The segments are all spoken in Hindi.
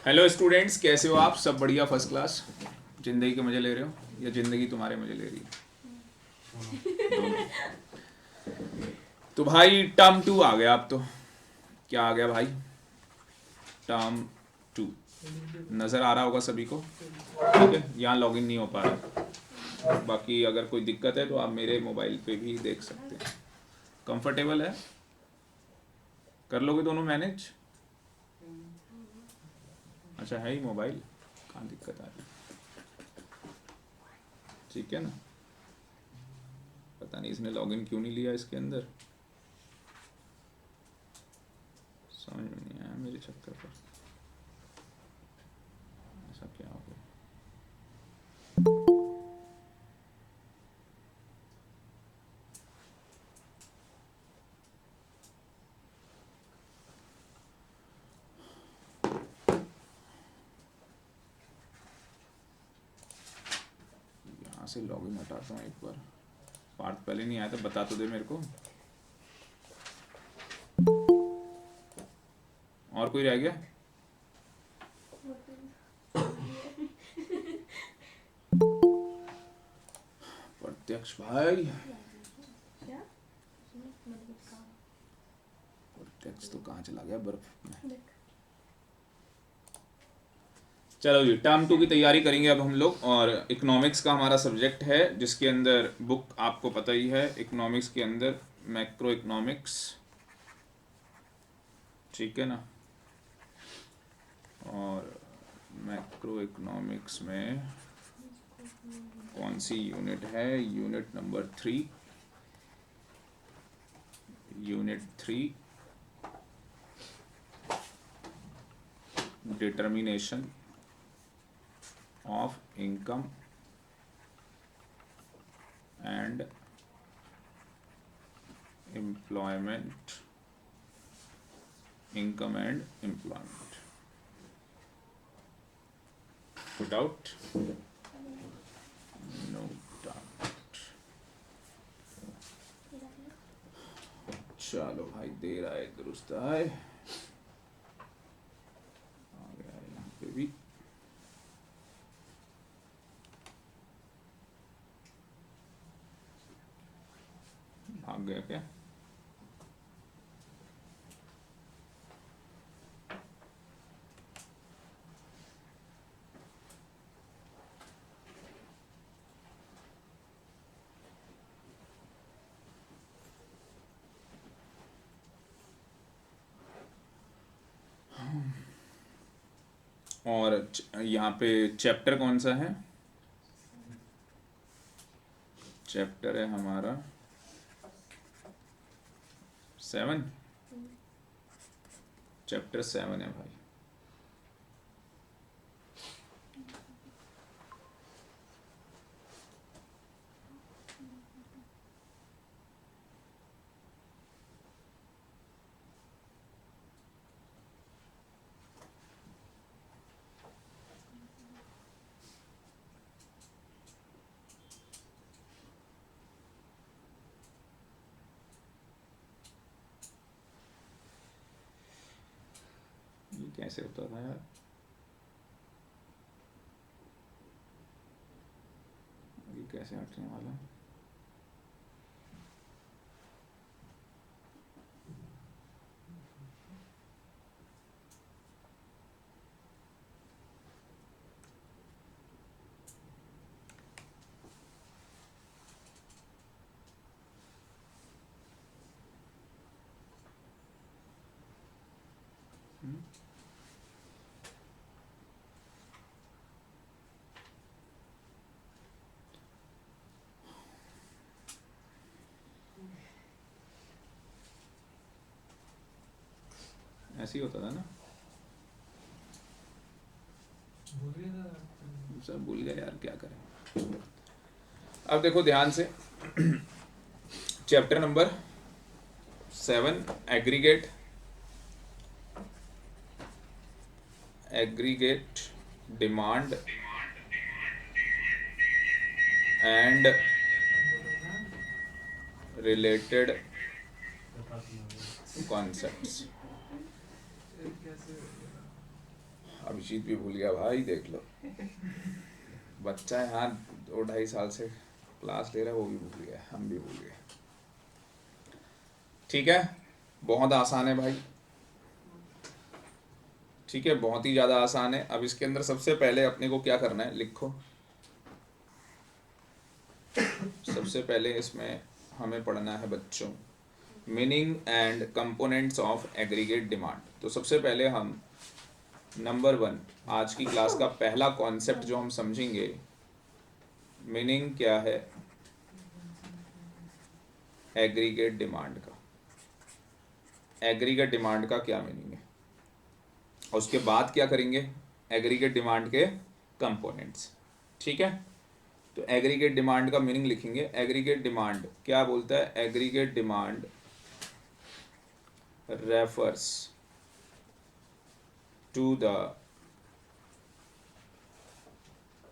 हेलो स्टूडेंट्स, कैसे हो आप? सब बढ़िया, फर्स्ट क्लास। ज़िंदगी के मज़े ले रहे हो या ज़िंदगी तुम्हारे मज़े ले रही है? दोनों। तो भाई टर्म 2 आ गया अब तो। क्या आ गया भाई? टर्म 2 नज़र आ रहा होगा सभी को। ठीक है, यहाँ लॉगिन नहीं हो पा रहा। बाकी अगर कोई दिक्कत है तो आप मेरे मोबाइल पे भी देख सकते हैं। कंफर्टेबल है? कर लोगे दोनों मैनेज? अच्छा, है ही मोबाइल, कहाँ दिक्कत आ रही है? ठीक है ना। पता नहीं इसने लॉगिन क्यों नहीं लिया इसके अंदर, समझ में नहीं आया मेरे चक्कर पर। ऐसा क्या हो गया? यहाँ से लॉगिन हटाता हूँ एक बार। पार्थ पहले नहीं आया था, बता तो दे मेरे को। और कोई रह गया? प्रत्यक्ष भाई, प्रत्यक्ष तो कहाँ चला गया बर्फ में। चलो जी, टर्म 2 की तैयारी करेंगे अब हम लोग। और इकोनॉमिक्स का हमारा सब्जेक्ट है, जिसके अंदर बुक आपको पता ही है। इकोनॉमिक्स के अंदर मैक्रो इकोनॉमिक्स, ठीक है ना। और मैक्रो इकोनॉमिक्स में कौन सी यूनिट है? Unit number 3। Unit 3, determination of income and employment, income and employment. Put out? No doubt. चलो भाई, दे रहा है, दुरुस्त है। आ गया यहाँ पे भी। भाग गया क्या? और यहाँ पे चैप्टर कौन सा है? चैप्टर है हमारा 7। चैप्टर 7 है भाई। ये कैसे होता था यार? ये कैसे हटने वाला है? ऐसे ही होता था ना? सब भूल गए यार, क्या करें। अब देखो ध्यान से। Chapter number 7, aggregate, aggregate demand and related concepts. Abhijit भी भूल गया भाई, देख लो बच्चा है यहाँ 2-2.5 साल से क्लास ले रहा है, वो भी भूल गया, हम भी भूल गए। ठीक है, बहुत आसान है भाई, ठीक है, बहुत ही ज़्यादा आसान है। अब इसके अंदर सबसे पहले अपने को क्या करना है, लिखो। सबसे पहले इसमें हमें पढ़ना है बच्चों meaning and components of aggregate demand. तो सबसे पहले हम नंबर 1 आज की क्लास का पहला कॉन्सेप्ट जो हम समझेंगे, मीनिंग क्या है एग्रीगेट डिमांड का। एग्रीगेट डिमांड का क्या मीनिंग है, और उसके बाद क्या करेंगे, एग्रीगेट डिमांड के कंपोनेंट्स। ठीक है, तो एग्रीगेट डिमांड का मीनिंग लिखेंगे। एग्रीगेट डिमांड क्या बोलता है, aggregate demand refers to the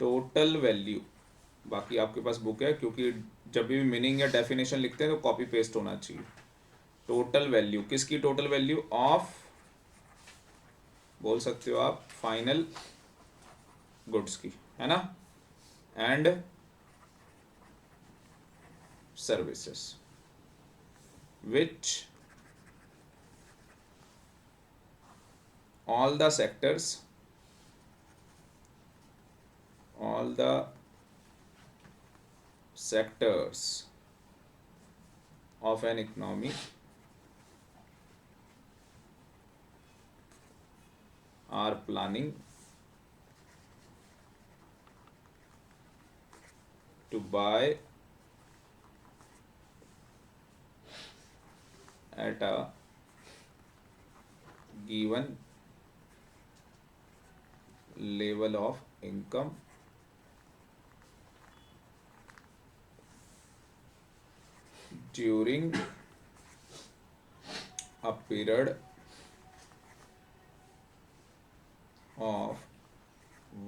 total value. बाकी आपके पास बुक है, क्योंकि जब भी मीनिंग या डेफिनेशन लिखते हैं तो कॉपी पेस्ट होना चाहिए। टोटल वैल्यू किसकी, टोटल वैल्यू ऑफ, बोल सकते हो आप, फाइनल गुड्स की, है ना, and services which all the sectors of an economy are planning to buy at a given level of income during a period of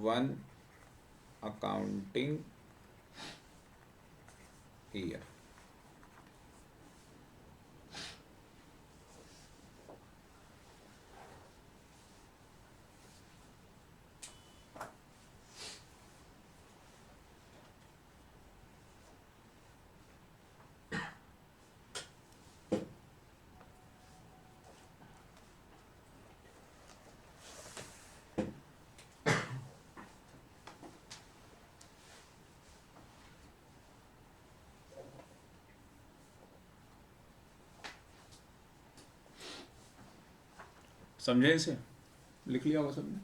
one accounting year। समझे, इसे लिख लिया होगा सबने।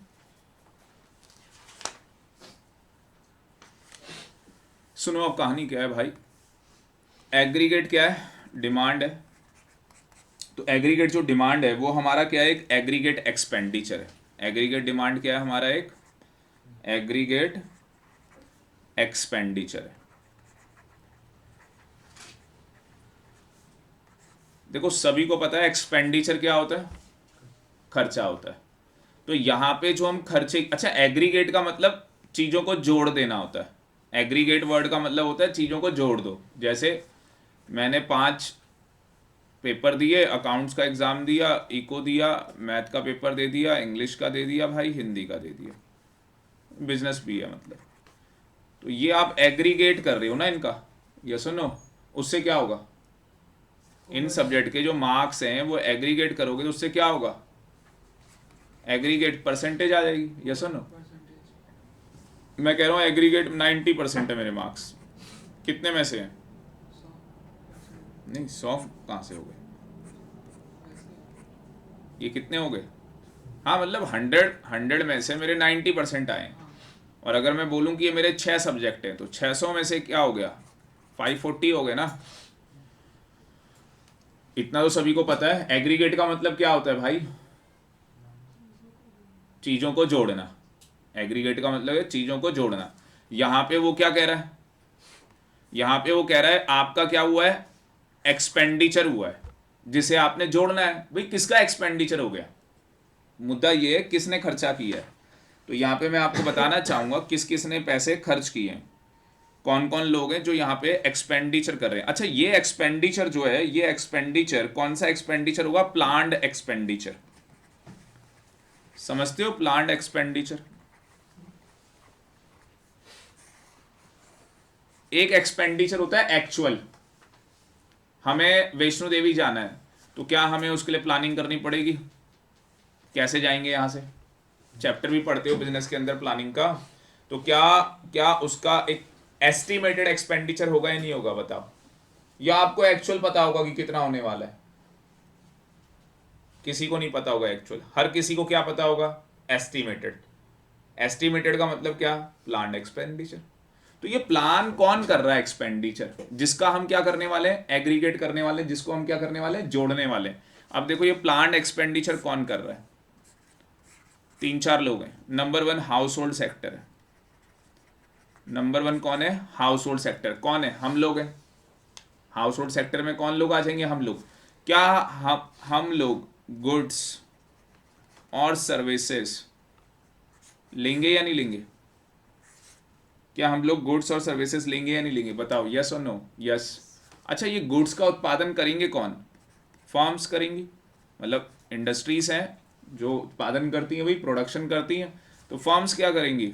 सुनो अब कहानी क्या है भाई। एग्रीगेट क्या है, डिमांड है। तो एग्रीगेट जो डिमांड है वो हमारा क्या है, एक एग्रीगेट एक्सपेंडिचर है। एग्रीगेट डिमांड क्या है हमारा, एक एग्रीगेट एक्सपेंडिचर है। देखो सभी को पता है एक्सपेंडिचर क्या होता है, खर्चा होता है। तो यहाँ पे जो हम खर्चे, अच्छा एग्रीगेट का मतलब चीज़ों को जोड़ देना होता है। एग्रीगेट वर्ड का मतलब होता है चीज़ों को जोड़ दो। जैसे मैंने 5 पेपर दिए, अकाउंट्स का एग्ज़ाम दिया, इको दिया, मैथ का पेपर दे दिया, इंग्लिश का दे दिया भाई, हिंदी का दे दिया, बिजनेस भी है मतलब। तो ये आप एग्रीगेट कर रहे हो ना इनका, ये सुनो, उससे क्या होगा, इन सब्जेक्ट के जो मार्क्स हैं वो एग्रीगेट करोगे तो उससे क्या होगा, एग्रीगेट परसेंटेज आ जाएगी। यस और नो, मैं कह रहा हूँ एग्रीगेट 90% है मेरे मार्क्स, कितने में से हैं, नहीं 100 कहाँ से हो गए, ये कितने हो गए, हाँ मतलब 100 में से मेरे 90% आए। और अगर मैं बोलूँ कि ये मेरे 6 सब्जेक्ट हैं तो 600 में से क्या हो गया, 540 हो गए ना। इतना तो सभी को पता है। एग्रीगेट का मतलब क्या होता है भाई, चीज़ों को जोड़ना। एग्रीगेट का मतलब है चीज़ों को जोड़ना। यहाँ पे वो क्या कह रहा है, यहाँ पे वो कह रहा है आपका क्या हुआ है, एक्सपेंडिचर हुआ है जिसे आपने जोड़ना है। भाई किसका एक्सपेंडिचर हो गया, मुद्दा ये है किसने खर्चा किया है। तो यहाँ पे मैं आपको बताना चाहूँगा किस किस ने पैसे खर्च किए हैं। कौन कौन लोग हैं जो यहाँ पे एक्सपेंडिचर कर रहे हैं। अच्छा, ये एक्सपेंडिचर जो है, ये एक्सपेंडिचर कौन सा एक्सपेंडिचर होगा? Planned expenditure. समझते हो प्लान्ड एक्सपेंडिचर? एक एक्सपेंडिचर होता है एक्चुअल। हमें वैष्णो देवी जाना है, तो क्या हमें उसके लिए प्लानिंग करनी पड़ेगी? कैसे जाएंगे यहाँ से? चैप्टर भी पढ़ते हो बिजनेस के अंदर प्लानिंग का। तो क्या क्या उसका एक एस्टिमेटेड एक्सपेंडिचर होगा या नहीं होगा? बताओ। या आपको एक्चुअल पता होगा कि कितना होने वाला है? किसी को नहीं पता होगा एक्चुअल। हर किसी को क्या पता होगा? एस्टिमेटेड। एस्टिमेटेड का मतलब क्या? Planned expenditure. तो ये प्लान कौन कर रहा है? एक्सपेंडिचर, जिसका हम क्या करने वाले हैं? एग्रीगेट करने वाले हैं, जिसको हम क्या करने वाले हैं? जोड़ने वाले हैं। अब देखो ये प्लान्ड एक्सपेंडिचर कौन कर रहा है? 3-4 लोग हैं। नंबर 1 हाउस होल्ड सेक्टर है। नंबर 1 कौन है? House hold sector. कौन है? हम लोग हैं। हाउस होल्ड सेक्टर में कौन लोग आ जाएंगे? हम लोग। क्या हम लोग गुड्स और सर्विसेज लेंगे या नहीं लेंगे? क्या हम लोग गुड्स और सर्विसेज लेंगे या नहीं लेंगे? बताओ, यस और नो? यस। अच्छा, ये गुड्स का उत्पादन करेंगे कौन? फर्म्स करेंगी, मतलब इंडस्ट्रीज हैं जो उत्पादन करती हैं, वही प्रोडक्शन करती हैं। तो फर्म्स क्या करेंगी?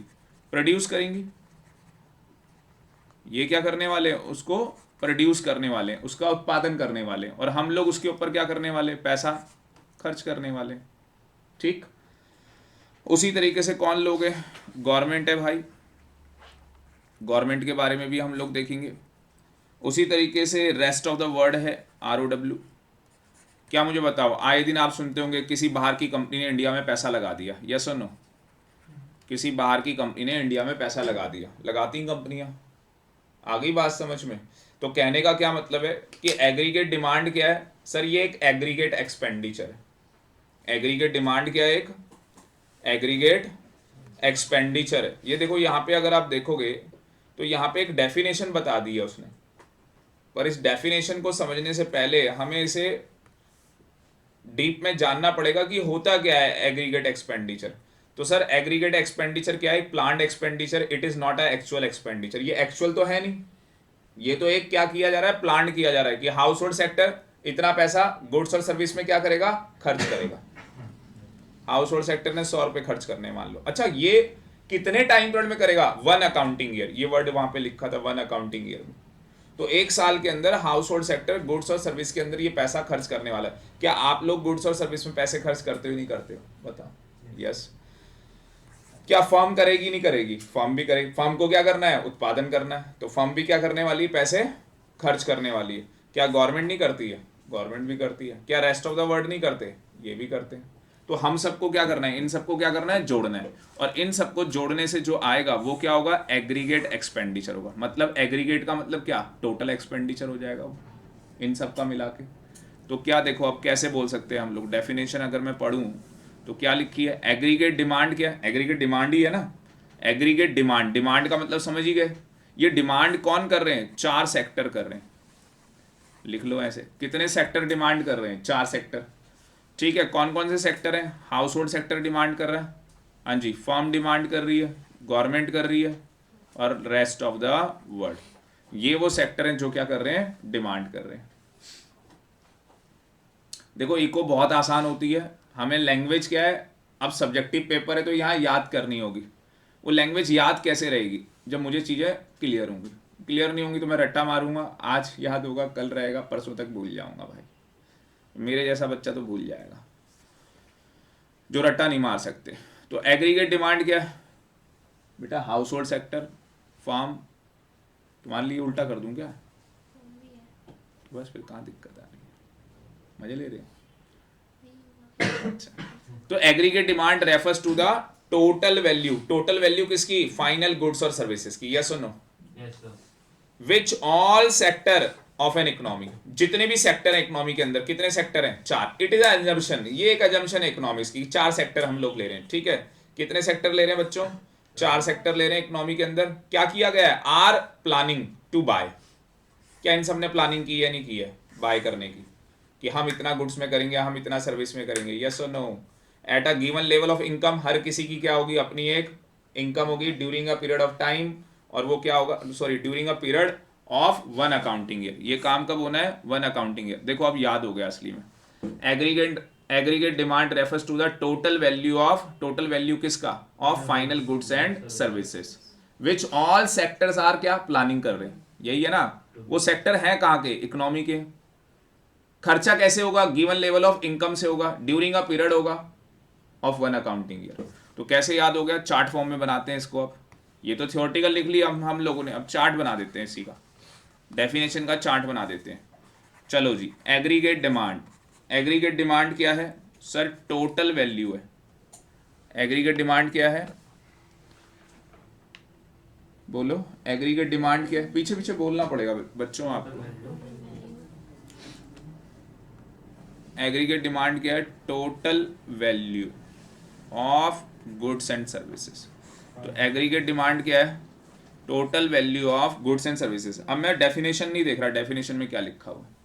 प्रोड्यूस करेंगी। ये क्या करने वाले हैं? उसको प्रोड्यूस करने वाले हैं, उसका उत्पादन करने वाले हैं, और हम लोग उसके ऊपर क्या करने वाले? पैसा खर्च करने वाले। ठीक। उसी तरीके से कौन लोग हैं? गवर्नमेंट है भाई, गवर्नमेंट के बारे में भी हम लोग देखेंगे। उसी तरीके से रेस्ट ऑफ द वर्ल्ड है, ROW। क्या मुझे बताओ, आए दिन आप सुनते होंगे किसी बाहर की कंपनी ने इंडिया में पैसा लगा दिया, यस और नो? किसी बाहर की कंपनी ने इंडिया में पैसा लगा दिया। लगाती कंपनियां। आ गई बात समझ में? तो कहने का क्या मतलब है कि एग्रीगेट डिमांड क्या है? सर ये एक एग्रीगेट एक्सपेंडिचर है। एग्रीगेट डिमांड क्या है? एक एग्रीगेट एक्सपेंडिचर है। ये देखो यहाँ पे अगर आप देखोगे तो यहाँ पे एक डेफिनेशन बता दी है उसने, पर इस डेफिनेशन को समझने से पहले हमें इसे डीप में जानना पड़ेगा कि होता क्या है एग्रीगेट एक्सपेंडिचर। तो सर एग्रीगेट एक्सपेंडिचर क्या है? Planned expenditure. It is not a actual expenditure. ये एक्चुअल तो है नहीं, ये तो एक क्या किया जा रहा है? प्लान्ड किया जा रहा है कि हाउस होल्ड सेक्टर इतना पैसा गुड्स और सर्विस में क्या करेगा? खर्च करेगा। हाउस होल्ड सेक्टर ने 100 रुपए खर्च करने मान लो। अच्छा, ये कितने टाइम पीरियड में करेगा? 1 अकाउंटिंग ईयर। ये वर्ड वहां पे लिखा था, 1 अकाउंटिंग ईयर में। तो 1 साल के अंदर हाउस होल्ड सेक्टर गुड्स और सर्विस के अंदर ये पैसा खर्च करने वाला है। क्या आप लोग गुड्स और सर्विस में पैसे खर्च करते हो नहीं करते हो? बताओ, यस। क्या फर्म करेगी नहीं करेगी? फर्म भी करेगी। फर्म को क्या करना है? उत्पादन करना है। तो फर्म भी क्या करने वाली है? पैसे खर्च करने वाली है। क्या गवर्नमेंट नहीं करती है? गवर्नमेंट भी करती है। क्या रेस्ट ऑफ द वर्ल्ड नहीं करते? ये भी करते हैं। तो हम सबको क्या करना है? इन सबको क्या करना है? जोड़ना है। और इन सबको जोड़ने से जो आएगा वो क्या होगा? एग्रीगेट एक्सपेंडिचर होगा। मतलब एग्रीगेट का मतलब क्या? टोटल एक्सपेंडिचर हो जाएगा वो, इन सबका मिला के। तो क्या देखो, अब कैसे बोल सकते हैं हम लोग? डेफिनेशन अगर मैं पढ़ूं तो क्या लिखी है? एग्रीगेट डिमांड क्या है? एग्रीगेट डिमांड ही है ना। एग्रीगेट डिमांड, डिमांड का मतलब समझ ही गए। ये डिमांड कौन कर रहे हैं? 4 सेक्टर कर रहे हैं। लिख लो ऐसे, कितने सेक्टर डिमांड कर रहे हैं? 4 सेक्टर। ठीक है, कौन कौन से सेक्टर हैं? हाउस होल्ड सेक्टर डिमांड कर रहा है, हाँ जी। फर्म डिमांड कर रही है, गवर्नमेंट कर रही है, और रेस्ट ऑफ द वर्ल्ड। ये वो सेक्टर हैं जो क्या कर रहे हैं? डिमांड कर रहे हैं। देखो इको बहुत आसान होती है। हमें लैंग्वेज क्या है, अब सब्जेक्टिव पेपर है तो यहाँ याद करनी होगी। वो लैंग्वेज याद कैसे रहेगी? जब मुझे चीज़ें क्लियर होंगी। क्लियर नहीं होंगी तो मैं रट्टा मारूंगा, आज याद होगा, कल रहेगा, परसों तक भूल जाऊंगा भाई। मेरे जैसा बच्चा तो भूल जाएगा, जो रट्टा नहीं मार सकते। तो एग्रीगेट डिमांड क्या है बेटा? Household sector, firm. तुम्हारे लिए उल्टा कर दूं क्या? बस फिर कहाँ दिक्कत आ रही है? मजे ले रहे हैं? अच्छा, तो aggregate demand refers to the total value. Total value किसकी? फाइनल गुड्स और सर्विसेज की। यस और no? Which all sector of an economy. जितने भी सेक्टर है इकोनॉमी के अंदर, कितने सेक्टर हैं? 4। इट इज अजम्पशन, ये एक अजम्पशन है इकोनॉमिक्स की। 4 सेक्टर हम लोग ले रहे हैं, ठीक है। कितने सेक्टर ले रहे हैं बच्चों? 4 सेक्टर ले रहे हैं इकोनॉमी के अंदर। क्या किया गया है? Are planning to buy. क्या इन सब ने प्लानिंग की है नहीं की है बाय करने की? कि हम इतना गुड्स में करेंगे, हम इतना सर्विस में करेंगे, यस और no? At a given level of income, हर किसी की क्या होगी? अपनी एक इनकम होगी during a period of time. और वो क्या होगा, sorry, during a period of 1 accounting year. ये काम कब होना है, 1 अकाउंटिंग ईयर। देखो अब याद हो गया असली में। Aggregate demand refers to the total value of, total value किसका, of final goods and services which all sectors are क्या, प्लानिंग कर रहे हैं, यही है ना। वो सेक्टर है कहाँ के, इकोनॉमी के। खर्चा कैसे होगा, गिवन लेवल ऑफ इनकम से होगा, ड्यूरिंग अ पीरियड होगा ऑफ 1 अकाउंटिंग ईयर। तो कैसे याद हो गया, चार्ट फॉर्म में बनाते हैं इसको। अब ये तो थियोरेटिकल लिख लिया हम लोगों ने, अब चार्ट बना देते हैं इसी का, डेफिनेशन का चार्ट बना देते हैं। चलो जी, एग्रीगेट डिमांड। एग्रीगेट डिमांड क्या है सर, टोटल वैल्यू है। एग्रीगेट डिमांड क्या है, बोलो, एग्रीगेट डिमांड क्या है, पीछे पीछे बोलना पड़ेगा बच्चों आपको। एग्रीगेट डिमांड क्या है, total value of goods and services. तो एग्रीगेट डिमांड क्या है, total value of goods and services. अब मैं डेफिनेशन नहीं देख रहा, डेफिनेशन में क्या लिखा हुआ है,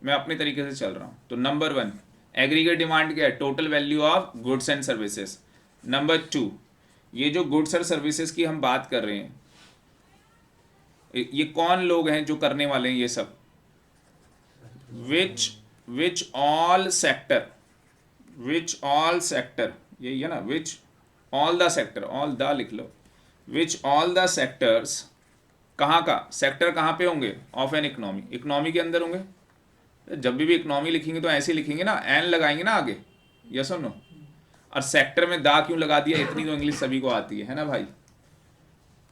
मैं अपने तरीके से चल रहा हूँ। तो नंबर 1 एग्रीगेट डिमांड क्या है, total value of goods and services. Number 2, ये जो गुड्स और सर्विसेज की हम बात कर रहे हैं, ये कौन लोग हैं जो करने वाले हैं ये सब, विच ऑल सेक्टर, विच ऑल सेक्टर, यही है ना, which all the sector, all the लिख लो, विच ऑल द सेक्टर्स, कहाँ का सेक्टर, कहाँ पे होंगे, ऑफ एन इकोनॉमी, इकोनॉमी के अंदर होंगे। जब भी इकोनॉमी लिखेंगे तो ऐसे लिखेंगे ना, एन लगाएंगे ना आगे, यस और नो। और सेक्टर में दा क्यों लगा दिया, इतनी तो इंग्लिश सभी को आती है ना भाई,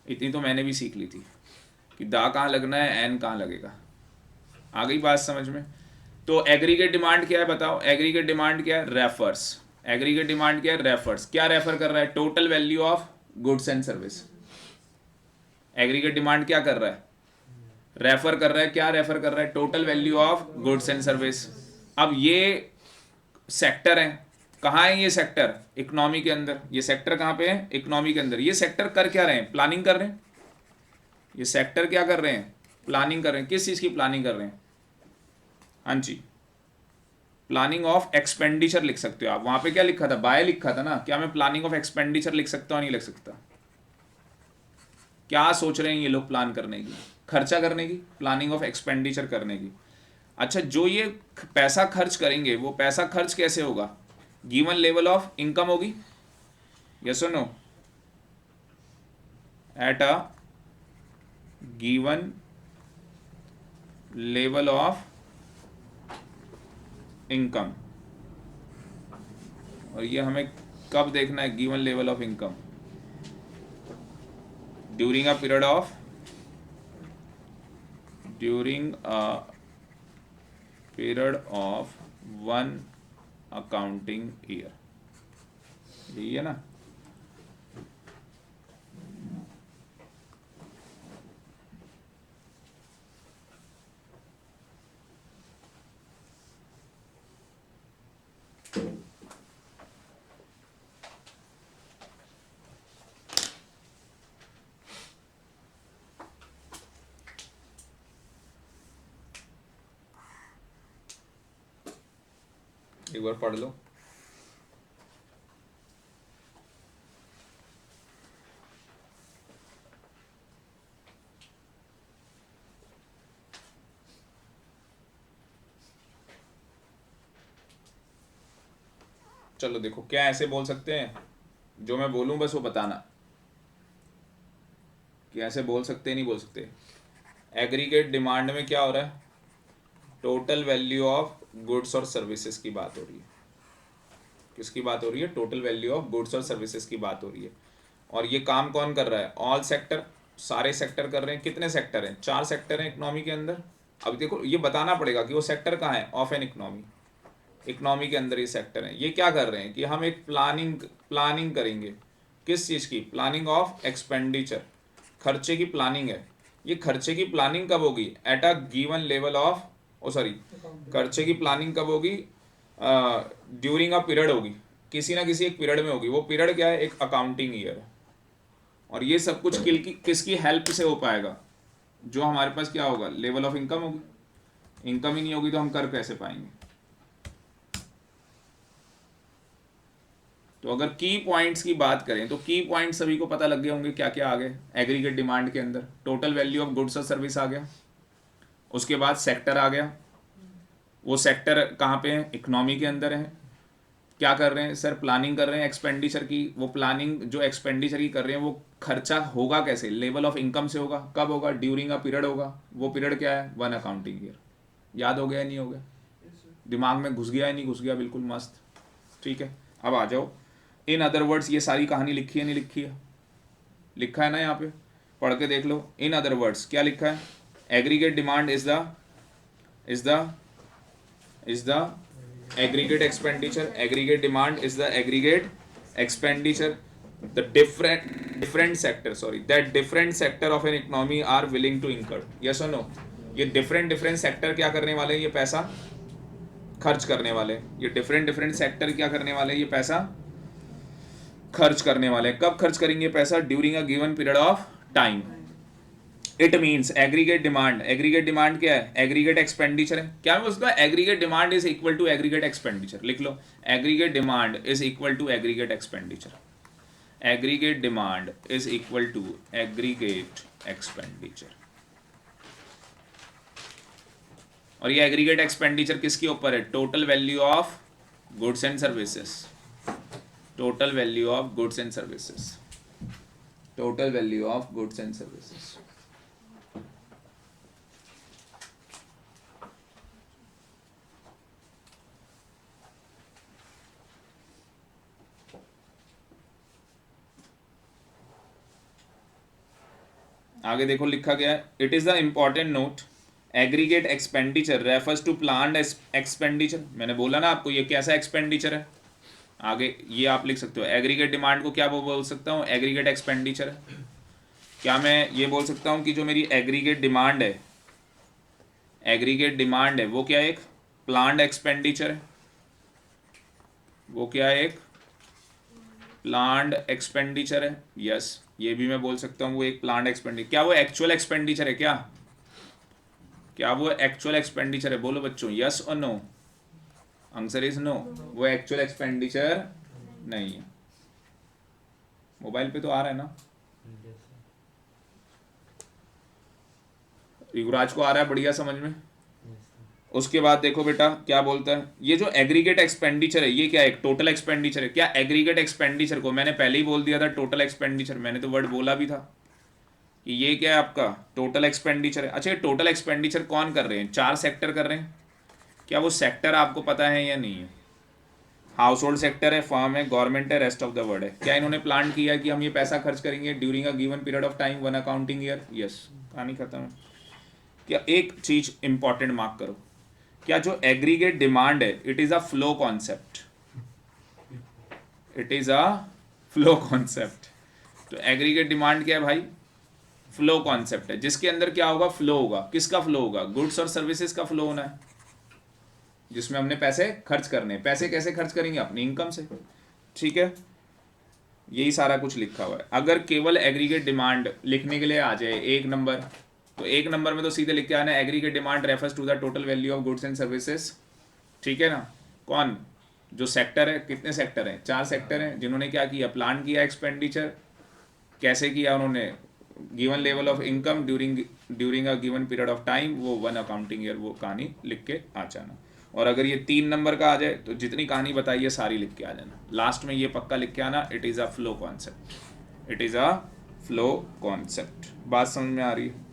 इतनी तो मैंने भी सीख ली थी कि दा कहाँ लगना है, एन कहाँ लगेगा। आ गई बात समझ में। तो एग्रीगेट डिमांड क्या है बताओ, एग्रीगेट डिमांड क्या है, रेफर्स। एग्रीगेट डिमांड क्या है, रेफर्स। क्या रेफर कर रहा है, total value of goods and service. Aggregate demand क्या कर रहा है, रेफर कर रहा है, क्या रेफर कर रहा है, total value of goods and service. अब ये सेक्टर है, कहाँ है ये सेक्टर, इकोनॉमी के अंदर। ये सेक्टर कहाँ पे है, इकोनॉमी के अंदर। ये सेक्टर कर क्या रहे हैं, प्लानिंग कर रहे हैं। ये सेक्टर क्या कर रहे हैं, प्लानिंग कर रहे हैं। किस चीज़ की प्लानिंग कर रहे हैं, हाँ जी, प्लानिंग ऑफ एक्सपेंडिचर लिख सकते हो आप। वहां पे क्या लिखा था, बाय लिखा था ना, क्या मैं प्लानिंग ऑफ एक्सपेंडिचर लिख सकता हूँ, नहीं लिख सकता। क्या सोच रहे हैं ये लोग, प्लान करने की, खर्चा करने की, प्लानिंग ऑफ एक्सपेंडिचर करने की। अच्छा, जो ये पैसा खर्च करेंगे, वो पैसा खर्च कैसे होगा, गिवन लेवल ऑफ इनकम होगी, यस और no, at a given level of income. और ये हमें कब देखना है, given level of income, during a period of, during a period of 1 accounting year, यही है ना। एक बार पढ़ लो। चलो देखो, क्या ऐसे बोल सकते हैं, जो मैं बोलूं बस वो बताना, कि ऐसे बोल सकते हैं, नहीं बोल सकते। एग्रीगेट डिमांड में क्या हो रहा है, टोटल वैल्यू ऑफ गुड्स और सर्विसेज की बात हो रही है। किसकी बात हो रही है, टोटल वैल्यू ऑफ गुड्स और सर्विसेज की बात हो रही है। और ये काम कौन कर रहा है, ऑल सेक्टर, सारे सेक्टर कर रहे हैं। कितने सेक्टर हैं, 4 सेक्टर हैं इकोनॉमी के अंदर। अब देखो, ये बताना पड़ेगा कि वो सेक्टर कहाँ है, ऑफ एन इकोनॉमी, इकोनॉमी के अंदर ये सेक्टर है। ये क्या कर रहे हैं कि हम एक प्लानिंग करेंगे, किस चीज़ की, प्लानिंग ऑफ एक्सपेंडिचर, खर्चे की प्लानिंग है। ये खर्चे की प्लानिंग कब होगी, at a given level of, oh sorry, खर्चे की प्लानिंग कब होगी, ड्यूरिंग अ पीरियड होगी, किसी ना किसी एक पीरियड में होगी। वो पीरियड क्या है, एक अकाउंटिंग ईयर है। और ये सब कुछ किसकी हेल्प से हो पाएगा, जो हमारे पास क्या होगा, लेवल ऑफ इनकम होगी। इनकम ही नहीं होगी तो हम कर कैसे पाएंगे। तो अगर की पॉइंट्स की बात करें तो की पॉइंट सभी को पता लग गए होंगे क्या क्या आ गए एग्रीगेट डिमांड के अंदर। टोटल वैल्यू ऑफ गुड्स और सर्विस आ गया, उसके बाद सेक्टर आ गया, वो सेक्टर कहाँ पे है, इकोनॉमी के अंदर है। क्या कर रहे हैं सर, प्लानिंग कर रहे हैं एक्सपेंडिचर की। वो प्लानिंग जो एक्सपेंडिचर की कर रहे हैं वो खर्चा होगा कैसे, लेवल ऑफ इनकम से होगा। कब होगा, ड्यूरिंग अ पीरियड होगा। वो पीरियड क्या है, वन अकाउंटिंग ईयर। याद हो गया या नहीं हो गया, दिमाग में घुस गया या नहीं घुस गया, बिल्कुल मस्त। ठीक है, अब आ जाओ। इन अदर वर्ड्स, ये सारी कहानी लिखी है नहीं लिखी है, लिखा है ना यहाँ पे, पढ़ के देख लो। इन अदर वर्ड्स क्या लिखा है, aggregate demand is the aggregate expenditure. Aggregate demand is the aggregate expenditure. The different sector, that different sector of an economy are willing to incur. Yes or no? ये different sector क्या करने वाले हैं, ये पैसा खर्च करने वाले हैं। ये different sector क्या करने वाले हैं, ये पैसा खर्च करने वाले हैं। कब खर्च करेंगे पैसा, during a given period of time. It means aggregate demand, aggregate demand क्या है, एग्रीगेट एक्सपेंडिचर है। क्या मैं उसका aggregate demand is equal to aggregate expenditure, लिख लो। Aggregate demand is equal to aggregate expenditure. Aggregate demand is equal to aggregate expenditure. और ये एग्रीगेट एक्सपेंडिचर किसके ऊपर है, total value of goods and services. Total value of goods and services, total value of goods and services. आगे देखो लिखा गया है, it is the important note, aggregate expenditure refers to planned expenditure. मैंने बोला ना आपको ये कैसा एक्सपेंडिचर है। आगे ये आप लिख सकते हो, एग्रीगेट डिमांड को क्या बोल सकता हूँ, एग्रीगेट एक्सपेंडिचर है। क्या मैं ये बोल सकता हूँ कि जो मेरी एग्रीगेट डिमांड है, एग्रीगेट डिमांड है वो क्या एक प्लान्ड एक्सपेंडिचर है, वो क्या एक प्लान्ड एक्सपेंडिचर है। यस, ये भी मैं बोल सकता हूँ वो एक प्लान्ड एक्सपेंडिचर। क्या वो एक्चुअल एक्सपेंडिचर है, क्या वो एक्चुअल एक्सपेंडिचर है, बोलो बच्चों यस और नो। आंसर इज नो, वो एक्चुअल एक्सपेंडिचर नहीं है। मोबाइल पे तो आ रहा है ना, युवराज को आ रहा है बढ़िया समझ में। उसके बाद देखो बेटा क्या बोलता है, ये जो एग्रीगेट एक्सपेंडिचर है ये क्या है, एक टोटल एक्सपेंडिचर है। क्या एग्रीगेट एक्सपेंडिचर को मैंने पहले ही बोल दिया था टोटल एक्सपेंडिचर, मैंने तो वर्ड बोला भी था कि ये क्या है आपका टोटल एक्सपेंडिचर है। अच्छा, ये टोटल एक्सपेंडिचर कौन कर रहे हैं, चार सेक्टर कर रहे हैं। क्या वो सेक्टर आपको पता है या नहीं है, हाउस होल्ड सेक्टर है, फर्म है, गवर्नमेंट है, रेस्ट ऑफ द वर्ल्ड है। क्या इन्होंने प्लान किया कि हम ये पैसा खर्च करेंगे during a given period of time, one accounting year. Yes, कहानी खत्म है। क्या एक चीज इंपॉर्टेंट मार्क करो, क्या जो एग्रीगेट डिमांड है it is a flow concept, it is a flow concept. तो एग्रीगेट डिमांड क्या है भाई, फ्लो कॉन्सेप्ट है, जिसके अंदर क्या होगा, फ्लो होगा। किसका फ्लो होगा, गुड्स और सर्विसेज का फ्लो होना है, जिसमें हमने पैसे खर्च करने। पैसे कैसे खर्च करेंगे, अपनी इनकम से। ठीक है, यही सारा कुछ लिखा हुआ है। अगर केवल एग्रीगेट डिमांड लिखने के लिए आ जाए एक नंबर, तो एक नंबर में तो सीधे लिख के आना aggregate demand refers to the total value of goods and services. ठीक है ना, कौन जो सेक्टर है, कितने सेक्टर हैं, चार सेक्टर हैं, जिन्होंने क्या किया, प्लान किया एक्सपेंडिचर। कैसे किया उन्होंने, given level of income during a given period of time, वो वन अकाउंटिंग ईयर, वो कहानी लिख के आ जाना। और अगर ये तीन नंबर का आ जाए तो जितनी कहानी बताई है सारी लिख के आ जाना। लास्ट में ये पक्का लिख के आना, it is a flow concept, it is a flow concept. बात समझ में आ रही है।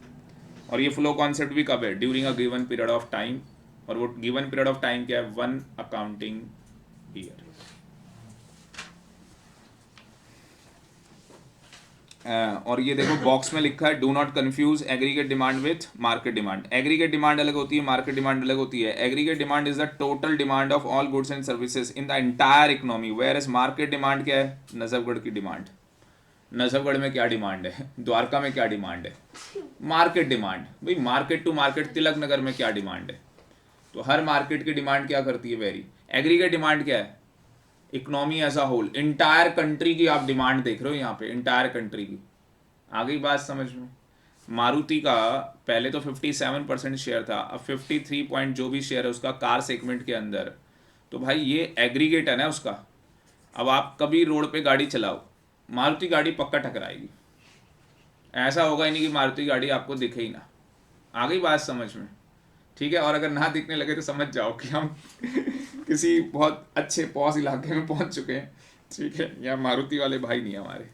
और ये फ्लो कॉन्सेप्ट भी कब है, during a given period of time. और वो गिवन पीरियड ऑफ टाइम क्या है, वन अकाउंटिंग ईयर। और ये देखो बॉक्स में लिखा है, do not confuse aggregate demand with market demand. Aggregate demand अलग होती है, मार्केट डिमांड अलग होती है। Aggregate demand is the total demand of all goods and services in the entire economy, whereas market demand क्या है, नजफगढ़ की डिमांड। नजफगढ़ में क्या डिमांड है, द्वारका में क्या डिमांड है, मार्केट डिमांड। भाई market to market Tilak Nagar में क्या डिमांड है, तो हर मार्केट की डिमांड क्या करती है, वेरी। एग्रीगेट डिमांड क्या है, economy as a whole, entire country की आप डिमांड देख रहे हो यहाँ पे, इंटायर कंट्री की। आ गई बात समझ में। मारुति का पहले तो 57% शेयर था, अब 53 पॉइंट जो भी शेयर है उसका कार सेगमेंट के अंदर। तो भाई ये एग्रीगेट है ना उसका, अब आप कभी रोड पे गाड़ी चलाओ, मारुति गाड़ी पक्का टकराएगी, ऐसा होगा ही नहीं कि मारुति गाड़ी आपको दिखे ही ना। आ गई बात समझ में? ठीक है, और अगर ना दिखने लगे तो समझ जाओ कि हम किसी बहुत अच्छे पॉश इलाके में पहुंच चुके हैं। ठीक है, या मारुति वाले भाई नहीं हमारे।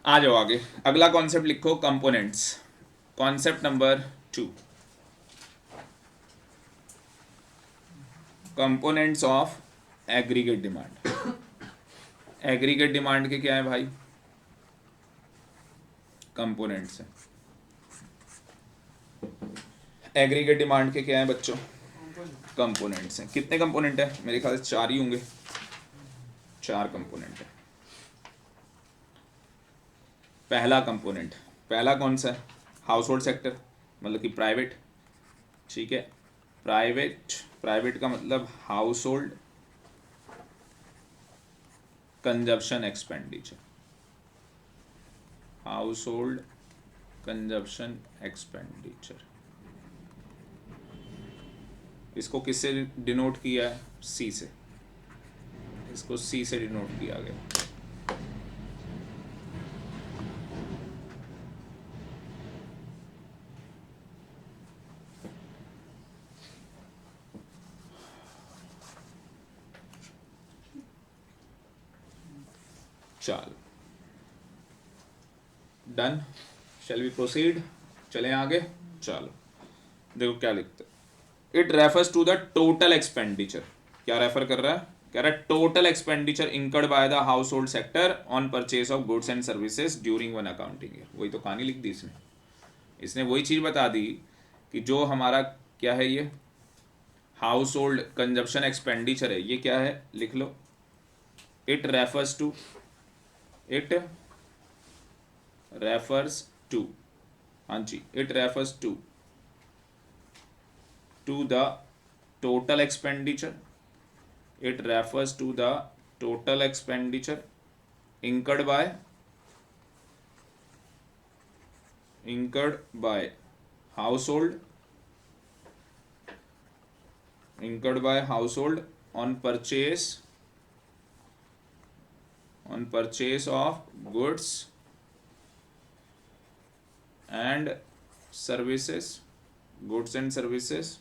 आ जाओ आगे, अगला कॉन्सेप्ट लिखो, components. Concept number 2, components of aggregate demand. Aggregate demand के क्या है भाई? कंपोनेंट्स है। एग्रीगेट डिमांड के क्या है बच्चों? कंपोनेंट्स हैं। कितने कंपोनेंट है? मेरे ख्याल से 4 ही होंगे, 4 कंपोनेंट है। पहला कंपोनेंट, पहला कौन सा है? हाउस होल्ड सेक्टर, मतलब कि प्राइवेट। ठीक है, प्राइवेट का मतलब house hold consumption expenditure, house hold consumption expenditure. इसको किससे डिनोट किया है? सी से। इसको सी से डिनोट किया गया। चलो डन, शैल वी प्रोसीड? चलें आगे। चलो देखो क्या लिखते हैं, it refers to the total expenditure. क्या रेफर कर रहा है? कह रहा है total expenditure incurred by the household sector on purchase of goods and services during one accounting year. वही तो कहानी लिख दी इसने। इसने वही चीज बता दी कि जो हमारा क्या है, ये हाउस होल्ड कंजप्शन एक्सपेंडिचर है, ये क्या है? लिख लो, it refers to, it refers to, हाँ जी, it refers to the total expenditure, it refers to the total expenditure incurred by household on purchase of goods and services,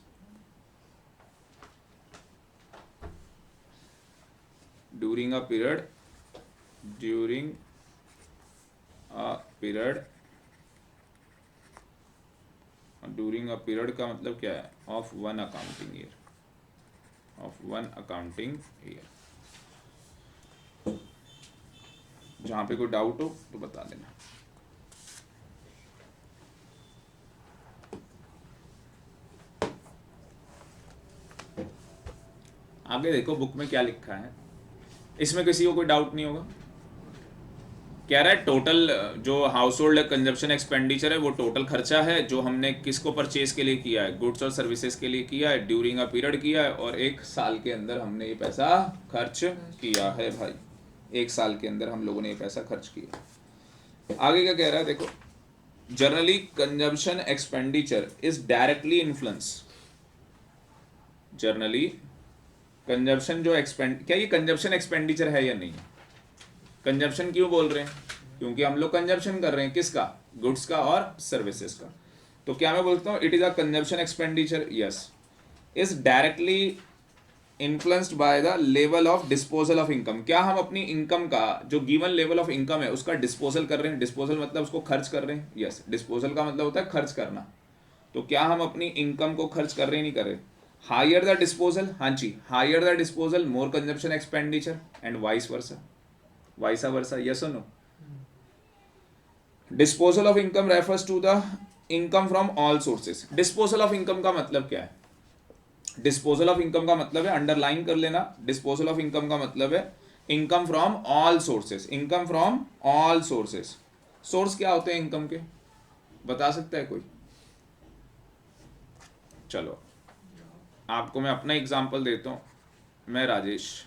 during a period का मतलब क्या है? Of one accounting year. जहां पे कोई डाउट हो तो बता देना। आगे देखो बुक में क्या लिखा है, इसमें किसी को कोई डाउट नहीं होगा। कह रहा है टोटल जो हाउस होल्ड कंजप्शन एक्सपेंडिचर है वो टोटल खर्चा है जो हमने किसको परचेज के लिए किया है? गुड्स और सर्विसेज के लिए किया है, ड्यूरिंग अ पीरियड किया है, और 1 साल के अंदर हमने ये पैसा खर्च किया है भाई। 1 साल के अंदर हम लोगों ने ये पैसा खर्च किया। आगे क्या कह रहा है देखो, generally consumption expenditure is directly influence, generally consumption जो क्या ये कंजप्शन एक्सपेंडिचर है या नहीं? कंजप्शन क्यों बोल रहे हैं? क्योंकि हम लोग कंजप्शन कर रहे हैं किसका? गुड्स का और सर्विसेज का। तो क्या मैं बोलता हूँ it is a consumption expenditure? Yes, is directly influenced by the level of disposal of income. क्या हम अपनी इनकम का जो गिवन लेवल ऑफ इनकम है उसका डिस्पोजल कर रहे हैं? डिस्पोजल मतलब उसको खर्च कर रहे हैं। यस, डिस्पोजल का मतलब होता है खर्च करना। तो क्या हम अपनी इनकम को खर्च कर रहे हैं? नहीं कर रहे। हायर द डिस्पोजल, हाँ जी, higher the disposal more consumption expenditure and vice versa. Yes और no? Disposal of income refers to the income from all sources. Disposal of income का मतलब क्या है? डिस्पोजल ऑफ इनकम का मतलब है, अंडरलाइन कर लेना, डिस्पोजल ऑफ इनकम का मतलब है income from all sources. Income from all sources. Source क्या होते हैं इनकम के? बता सकता है कोई? चलो आपको मैं अपना एग्जांपल देता हूँ। मैं राजेश,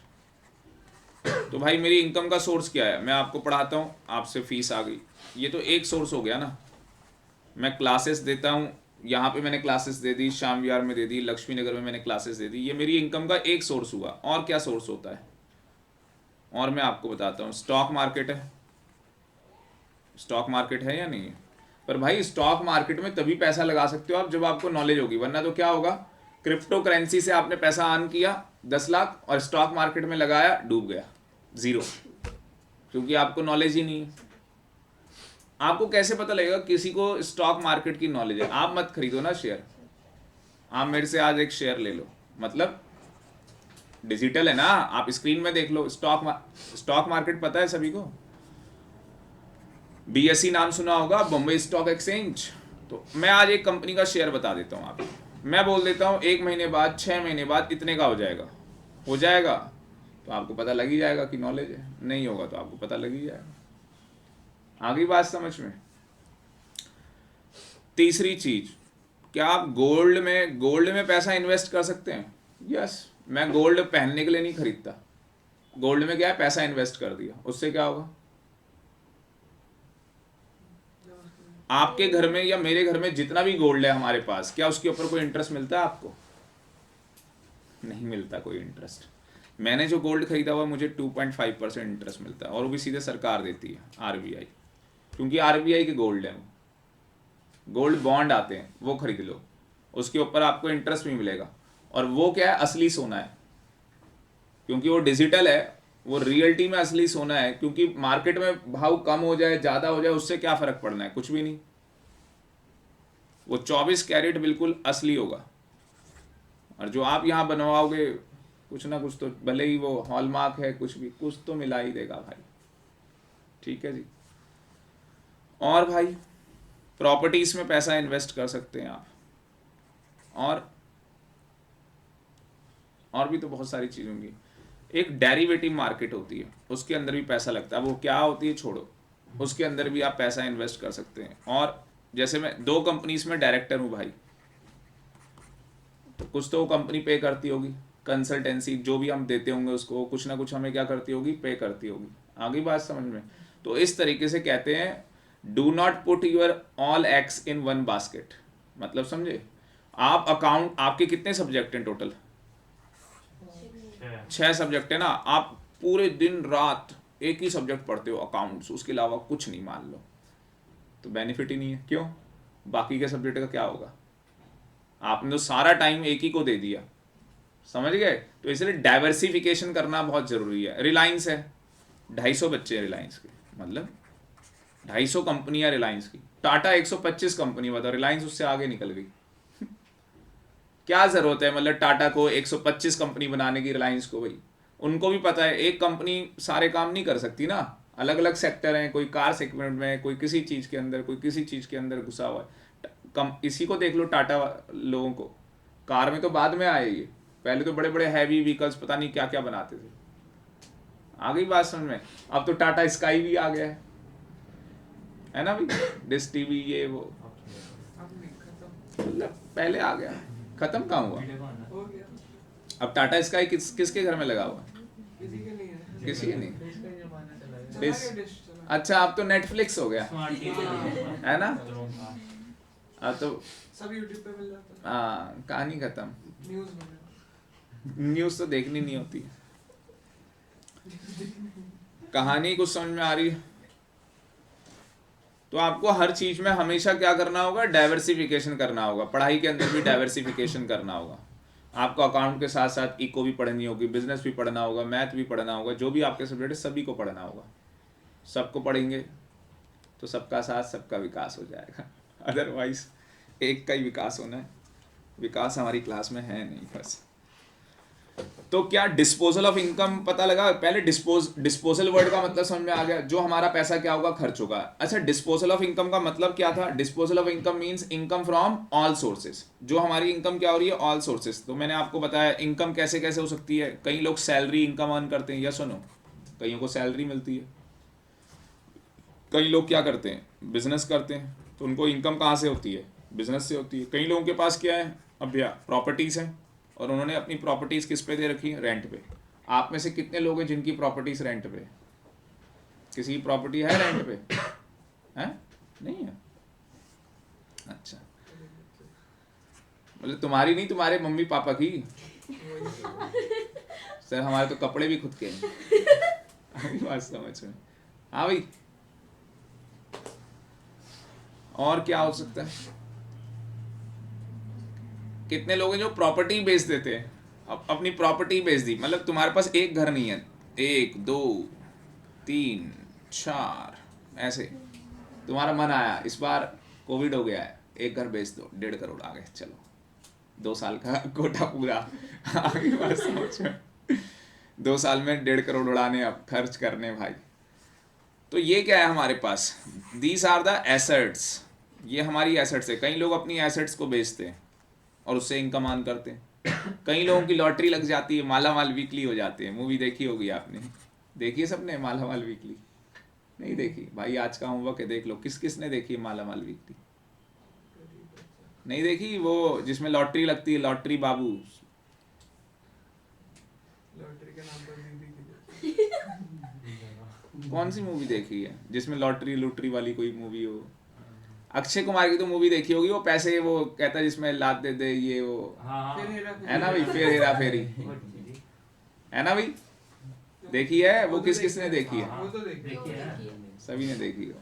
तो भाई मेरी इनकम का सोर्स क्या है? मैं आपको पढ़ाता हूँ, आपसे फीस आ गई, ये तो एक सोर्स हो गया ना। मैं क्लासेस देता हूँ, यहाँ पे मैंने क्लासेस दे दी, श्याम विहार में दे दी, लक्ष्मी नगर में मैंने क्लासेस दे दी, ये मेरी इनकम का एक सोर्स हुआ। और क्या सोर्स होता है? और मैं आपको बताता हूँ, स्टॉक मार्केट है, स्टॉक मार्केट है या नहीं है? पर भाई स्टॉक मार्केट में तभी पैसा लगा सकते हो आप जब आपको नॉलेज होगी, वरना तो क्या होगा, क्रिप्टो करेंसी से आपने पैसा अर्न किया 10 लाख और स्टॉक मार्केट में लगाया, डूब गया, जीरो, क्योंकि आपको नॉलेज ही नहीं है। आपको कैसे पता लगेगा किसी को स्टॉक मार्केट की नॉलेज है? आप मत खरीदो ना शेयर, आप मेरे से आज एक शेयर ले लो, मतलब डिजिटल है ना, आप स्क्रीन में देख लो। स्टॉक मार्केट पता है सभी को? बीएसई नाम सुना होगा, बॉम्बे स्टॉक एक्सचेंज। तो मैं आज एक कंपनी का शेयर बता देता हूँ आपको, मैं बोल देता हूँ 1 महीने बाद, 6 महीने बाद इतने का हो जाएगा, हो जाएगा तो आपको पता लग ही जाएगा कि नॉलेज है, नहीं होगा तो आपको पता लग ही जाएगा। आगे बात समझ में? तीसरी चीज, क्या आप गोल्ड में पैसा इन्वेस्ट कर सकते हैं? यस। मैं गोल्ड पहनने के लिए नहीं खरीदता, गोल्ड में क्या है, पैसा इन्वेस्ट कर दिया, उससे क्या होगा? आपके घर में या मेरे घर में जितना भी गोल्ड है हमारे पास, क्या उसके ऊपर कोई इंटरेस्ट मिलता है आपको? नहीं मिलता कोई इंटरेस्ट। मैंने जो गोल्ड खरीदा हुआ मुझे 2.5% इंटरेस्ट मिलता है, और वो भी सीधे सरकार देती है, आरबीआई, क्योंकि आरबीआई के गोल्ड है। वो गोल्ड बॉन्ड आते हैं, वो खरीद लो, उसके ऊपर आपको इंटरेस्ट भी मिलेगा। और वो क्या है, असली सोना है, क्योंकि वो डिजिटल है, वो रियलिटी में असली सोना है। क्योंकि मार्केट में भाव कम हो जाए, ज़्यादा हो जाए, उससे क्या फ़र्क पड़ना है? कुछ भी नहीं। वो 24 कैरेट बिल्कुल असली होगा। और जो आप यहाँ बनवाओगे, कुछ ना कुछ तो, भले ही वो हॉलमार्क है, कुछ भी, कुछ तो मिला ही देगा भाई। ठीक है जी। और भाई प्रॉपर्टीज़ में पैसा इन्वेस्ट कर सकते हैं आप, और भी तो बहुत सारी चीज़ होंगी। एक डेरिवेटिव मार्केट होती है, उसके अंदर भी पैसा लगता है, वो क्या होती है छोड़ो, उसके अंदर भी आप पैसा इन्वेस्ट कर सकते हैं। और जैसे मैं 2 कंपनीज में डायरेक्टर हूँ भाई, तो कुछ तो वो कंपनी पे करती होगी, कंसल्टेंसी जो भी हम देते होंगे उसको, कुछ ना कुछ हमें क्या करती होगी, पे करती होगी। आगे बात समझ में? तो इस तरीके से कहते हैं do not put your all eggs in one basket. मतलब समझे? आप अकाउंट, आपके कितने सब्जेक्ट हैं टोटल? 6 सब्जेक्ट है ना। आप पूरे दिन रात एक ही सब्जेक्ट पढ़ते हो, अकाउंट्स, उसके अलावा कुछ नहीं, मान लो, तो बेनिफिट ही नहीं है। क्यों? बाकी के सब्जेक्ट का क्या होगा? आपने तो सारा टाइम एक ही को दे दिया, समझ गए? तो इसलिए डाइवर्सिफिकेशन करना बहुत जरूरी है। रिलायंस है, 250 बच्चे हैं रिलायंस के, मतलब 250 कंपनियां रिलायंस की। टाटा 125 कंपनी, बताओ, रिलायंस उससे आगे निकल गई। क्या जरूरत है मतलब टाटा को 125 कंपनी बनाने की, रिलायंस को? भाई उनको भी पता है एक कंपनी सारे काम नहीं कर सकती ना, अलग अलग सेक्टर हैं, कोई कार सेगमेंट में, कोई किसी चीज़ के अंदर, कोई किसी चीज़ के अंदर घुसा हुआ है। इसी को देख लो, टाटा लोगों को, कार में तो बाद में आए ये, पहले तो बड़े बड़े हैवी व्हीकल्स पता नहीं क्या क्या बनाते थे। आ गई बात समझ में? अब तो टाटा स्काई भी आ गया है ना भाई, डिश टीवी ये वो, मतलब पहले आ गया, खत्म कहाँ हुआ? अब टाटा स्काई किसके घर में लगा हुआ? किसी के नहीं। डिश, अच्छा अब तो नेटफ्लिक्स हो गया है ना, अब तो सब यूट्यूब पे मिल जाता है। हाँ, कहानी खत्म। न्यूज़ तो देखनी नहीं होती, कहानी कुछ समझ में आ रही है? तो आपको हर चीज में हमेशा क्या करना होगा, डाइवर्सिफिकेशन करना होगा। पढ़ाई के अंदर भी डाइवर्सिफिकेशन करना होगा। आपको अकाउंट के साथ साथ इको भी पढ़नी होगी, बिजनेस भी पढ़ना होगा, मैथ भी पढ़ना होगा, जो भी आपके सब्जेक्ट है सभी को पढ़ना होगा। सबको पढ़ेंगे तो सबका साथ सबका विकास हो जाएगा, अदरवाइज एक का ही विकास होना है, विकास हमारी क्लास में है नहीं बस। तो क्या डिस्पोजल ऑफ इनकम पता लगा? पहले डिस्पोजल वर्ड का मतलब समझ में आ गया, जो हमारा पैसा क्या होगा, खर्च होगा। अच्छा, डिस्पोजल ऑफ इनकम का मतलब क्या था? Disposal of income means income from all sources. जो हमारी इनकम क्या हो रही है, ऑल सोर्सेज। तो मैंने आपको बताया इनकम कैसे कैसे हो सकती है। कई लोग सैलरी इनकम अर्न करते हैं, या सुनो, कईयों को सैलरी मिलती है। कई लोग क्या करते हैं, बिजनेस करते हैं, तो उनको इनकम कहाँ से होती है, बिजनेस से होती है। कई लोगों के पास क्या है, अब भैया प्रॉपर्टीज़ हैं, और उन्होंने अपनी प्रॉपर्टीज़ किस पे दे रखी है, रेंट पे। आप में से कितने लोग हैं जिनकी प्रॉपर्टीज़ रेंट पे? किसी की प्रॉपर्टी है रेंट पे? है? नहीं है? अच्छा, मतलब तुम्हारी नहीं, तुम्हारे मम्मी पापा की। सर हमारे तो कपड़े भी खुद के हैं। अभी बात समझ में। हाँ भाई, और क्या हो सकता है? कितने लोग हैं जो प्रॉपर्टी बेच देते हैं, अपनी प्रॉपर्टी बेच दी, मतलब तुम्हारे पास एक घर नहीं है, एक दो तीन चार ऐसे, तुम्हारा मन आया इस बार कोविड हो गया है, एक घर बेच दो, 1.5 करोड़ आ गए, चलो 2 साल का कोटा पूरा। आगे बात समझ में, 2 साल में 1.5 करोड़ उड़ाने, अब खर्च करने भाई। तो ये क्या है हमारे पास, दीज आर द एसेट्स, ये हमारी एसेट्स है। कई लोग अपनी एसेट्स को बेचते हैं और उससे इनकम अर्न करते हैं। कई लोगों की लॉटरी लग जाती है, माला माल वीकली हो जाते हैं। मूवी देखी होगी आपने, देखी है सबने माला माल वीकली? नहीं देखी भाई, आज का होमवर्क है, देख लो। किस किस ने देखी है माला माल वीकली? नहीं देखी? वो जिसमें लॉटरी लगती है, लॉटरी बाबू। लॉटरी के नाम पर दीदी की कौन सी मूवी देखी है जिसमें लॉटरी लूटरी वाली कोई मूवी हो? अक्षय कुमार की तो मूवी देखी होगी, वो पैसे वो कहता है जिसमें लात दे दे ये वो, फिर हेरा है ना भाई, फिर हेरा फेरी, है ना भाई? देखी है वो? किस किस ने देखी है? वो तो देखी है। सभी ने देखी हो।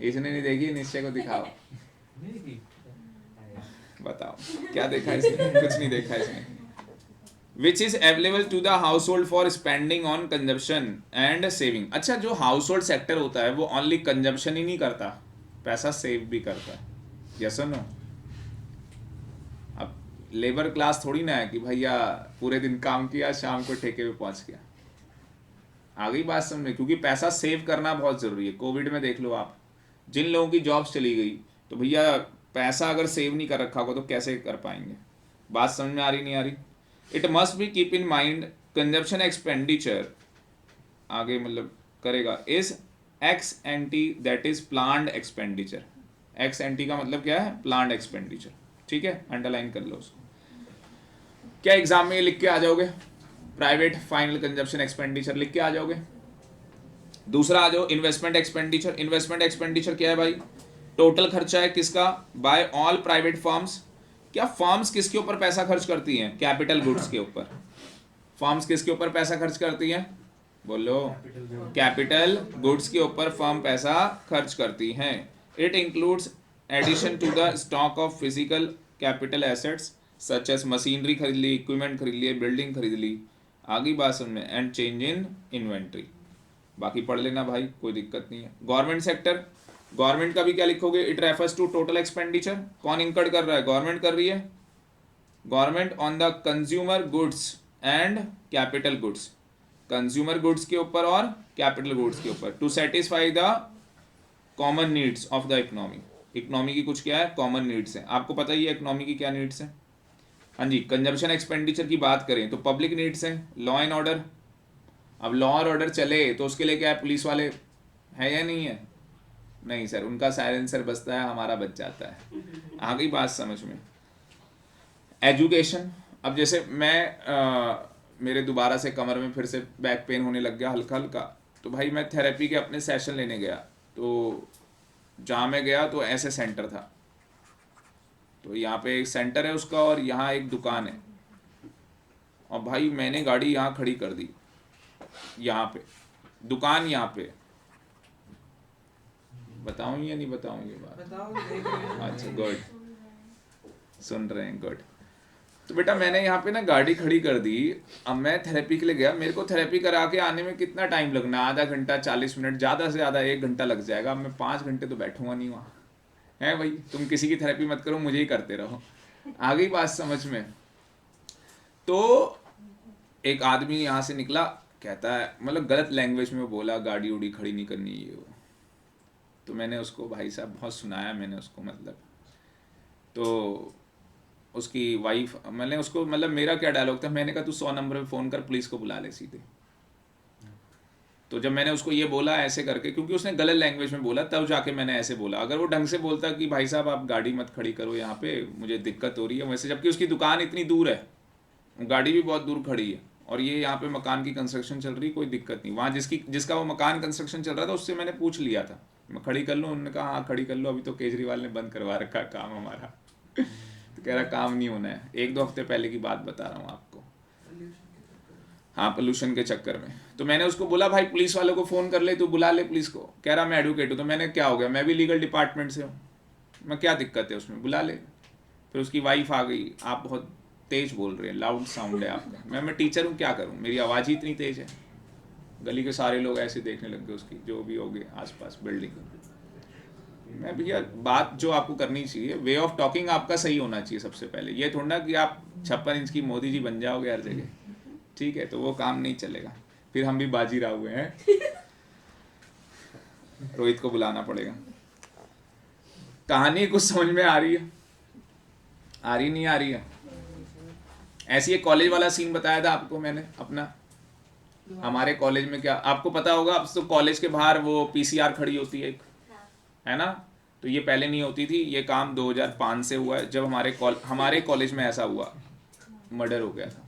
इसने नहीं देखी, निश्चय को दिखाओ, बताओ क्या देखा इसने? कुछ नहीं देखा इसने। Which is available to the household for spending on consumption and saving. अच्छा, जो हाउस होल्ड सेक्टर होता है वो ओनली कंजप्शन ही नहीं करता, पैसा सेव भी करता है। यस और नो? अब लेबर क्लास थोड़ी ना है कि भैया पूरे दिन काम किया, शाम को ठेके पे पहुंच गया। आ गई बात समझ में? क्योंकि पैसा सेव करना बहुत ज़रूरी है। कोविड में देख लो आप, जिन लोगों की जॉब्स चली गई, तो भैया पैसा अगर सेव नहीं कर रखा होगा तो कैसे कर पाएंगे? बात समझ में आ रही नहीं आ रही? It must be keep in mind consumption expenditure, आगे मतलब करेगा, is x anti, that is planned expenditure. X anti का मतलब क्या है? Planned expenditure. ठीक है, अंडरलाइन कर लो उसको। क्या एग्जाम में ये लिख के आ जाओगे? प्राइवेट फाइनल कंजप्शन एक्सपेंडिचर लिख के आ जाओगे। दूसरा आ जाओ, इन्वेस्टमेंट एक्सपेंडिचर। इन्वेस्टमेंट एक्सपेंडिचर क्या है भाई? टोटल खर्चा है किसका? By all private firms. क्या फर्म्स किसके ऊपर पैसा खर्च करती हैं? कैपिटल गुड्स के ऊपर। फर्म्स किसके ऊपर पैसा खर्च करती हैं? बोलो। कैपिटल गुड्स के ऊपर फर्म पैसा खर्च करती हैं। It includes addition to the stock of physical capital assets such as machinery खरीद ली, इक्विपमेंट खरीद लिए, बिल्डिंग खरीद ली, आगे बात समझ में, एंड चेंज इन इन्वेंट्री। बाकी पढ़ लेना भाई, कोई दिक्कत नहीं है। गवर्नमेंट सेक्टर, गवर्नमेंट का भी क्या लिखोगे? It refers to total expenditure. कौन इनकर्ड कर रहा है? गवर्नमेंट कर रही है। Government on the consumer goods and capital goods, consumer goods के ऊपर और कैपिटल गुड्स के ऊपर, to satisfy the common needs of the economy. Economy की कुछ क्या है? कॉमन नीड्स है। आपको पता ही है इकोनॉमी की क्या नीड्स है। हाँ जी, कंजम्पशन एक्सपेंडिचर की बात करें तो पब्लिक नीड्स है, लॉ एंड ऑर्डर। अब लॉ और ऑर्डर चले तो उसके लिए क्या है? पुलिस वाले है या नहीं है? नहीं सर, उनका साइलेंसर बजता है, हमारा बच जाता है। आ गई बात समझ में? एजुकेशन, अब जैसे मैं मेरे दोबारा से कमर में फिर से बैक पेन होने लग गया हल्का हल्का, तो भाई मैं थेरेपी के अपने सेशन लेने गया। तो जहाँ मैं गया तो ऐसे सेंटर था, तो यहाँ पे एक सेंटर है उसका और यहाँ एक दुकान है। और भाई मैंने गाड़ी यहाँ खड़ी कर दी, यहाँ पे दुकान, यहाँ पे बताऊँ या नहीं बताऊँ ये बात? बताओ, देख रहे हैं। अच्छा गुड, सुन रहे हैं, गुड। तो बेटा मैंने यहाँ पे ना गाड़ी खड़ी कर दी। अब मैं थेरेपी के लिए गया, मेरे को थेरेपी करा के आने में कितना टाइम लगना? आधा घंटा, 40 मिनट, ज़्यादा से ज़्यादा 1 घंटा लग जाएगा। अब मैं 5 घंटे तो बैठूंगा नहीं वहाँ, है भाई? तुम किसी की थेरेपी मत करो, मुझे ही करते रहो। आ गई बात समझ में? तो एक आदमी यहाँ से निकला, कहता है, मतलब गलत लैंग्वेज में बोला, गाड़ी उड़ी खड़ी नहीं करनी ये वो। तो मैंने उसको, भाई साहब बहुत सुनाया मैंने उसको, मतलब तो उसकी वाइफ, मैंने उसको, मतलब मेरा क्या डायलॉग था, मैंने कहा तू 100 नंबर पे फ़ोन कर, पुलिस को बुला ले सीधे। तो जब मैंने उसको ये बोला ऐसे करके, क्योंकि उसने गलत लैंग्वेज में बोला, तब जाके मैंने ऐसे बोला। अगर वो ढंग से बोलता कि भाई साहब आप गाड़ी मत खड़ी करो यहाँ पे, मुझे दिक्कत हो रही है, वैसे जबकि उसकी दुकान इतनी दूर है, गाड़ी भी बहुत दूर खड़ी है, और ये यहाँ पे मकान की कंस्ट्रक्शन चल रही, कोई दिक्कत नहीं। वहाँ जिसका वो मकान कंस्ट्रक्शन चल रहा था उससे मैंने पूछ लिया था, मैं खड़ी कर लूँ? उन्होंने कहा हाँ खड़ी कर लो, अभी तो केजरीवाल ने बंद करवा रखा काम हमारा। तो कह रहा काम नहीं होना है। 1-2 हफ्ते पहले की बात बता रहा हूँ आपको। हाँ पोल्यूशन के चक्कर में। तो मैंने उसको बोला भाई पुलिस वालों को फ़ोन कर ले, तू बुला ले पुलिस को। कह रहा मैं एडवोकेट हूँ। तो मैंने क्या हो गया, मैं भी लीगल डिपार्टमेंट से हूँ, मैं क्या दिक्कत है उसमें, बुला ले। फिर उसकी वाइफ आ गई, आप बहुत तेज़ बोल रहे हैं, लाउड साउंड है आपका। मैं टीचर हूँ, क्या करूँ, मेरी आवाज़ ही इतनी तेज़ है। गली के सारे लोग ऐसे देखने लग गए उसकी, जो भी हो गए आसपास बिल्डिंग। मैं भैया बात जो आपको करनी चाहिए, वे ऑफ टॉकिंग आपका सही होना चाहिए सबसे पहले। ये थोड़ा ना कि आप 56 इंच की मोदी जी बन जाओगे हर जगह, ठीक है, तो वो काम नहीं चलेगा। फिर हम भी बाजी राव हुए हैं। रोहित को बुलाना पड़ेगा। कहानी कुछ समझ में आ रही है, आ रही नहीं आ रही है? ऐसी एक कॉलेज वाला सीन बताया था आपको मैंने अपना। हमारे कॉलेज में क्या आपको पता होगा, अब तो कॉलेज के बाहर वो पीसीआर खड़ी होती है एक, है ना? तो ये पहले नहीं होती थी, ये काम 2005 से हुआ है, जब हमारे कॉलेज में ऐसा हुआ, मर्डर हो गया था,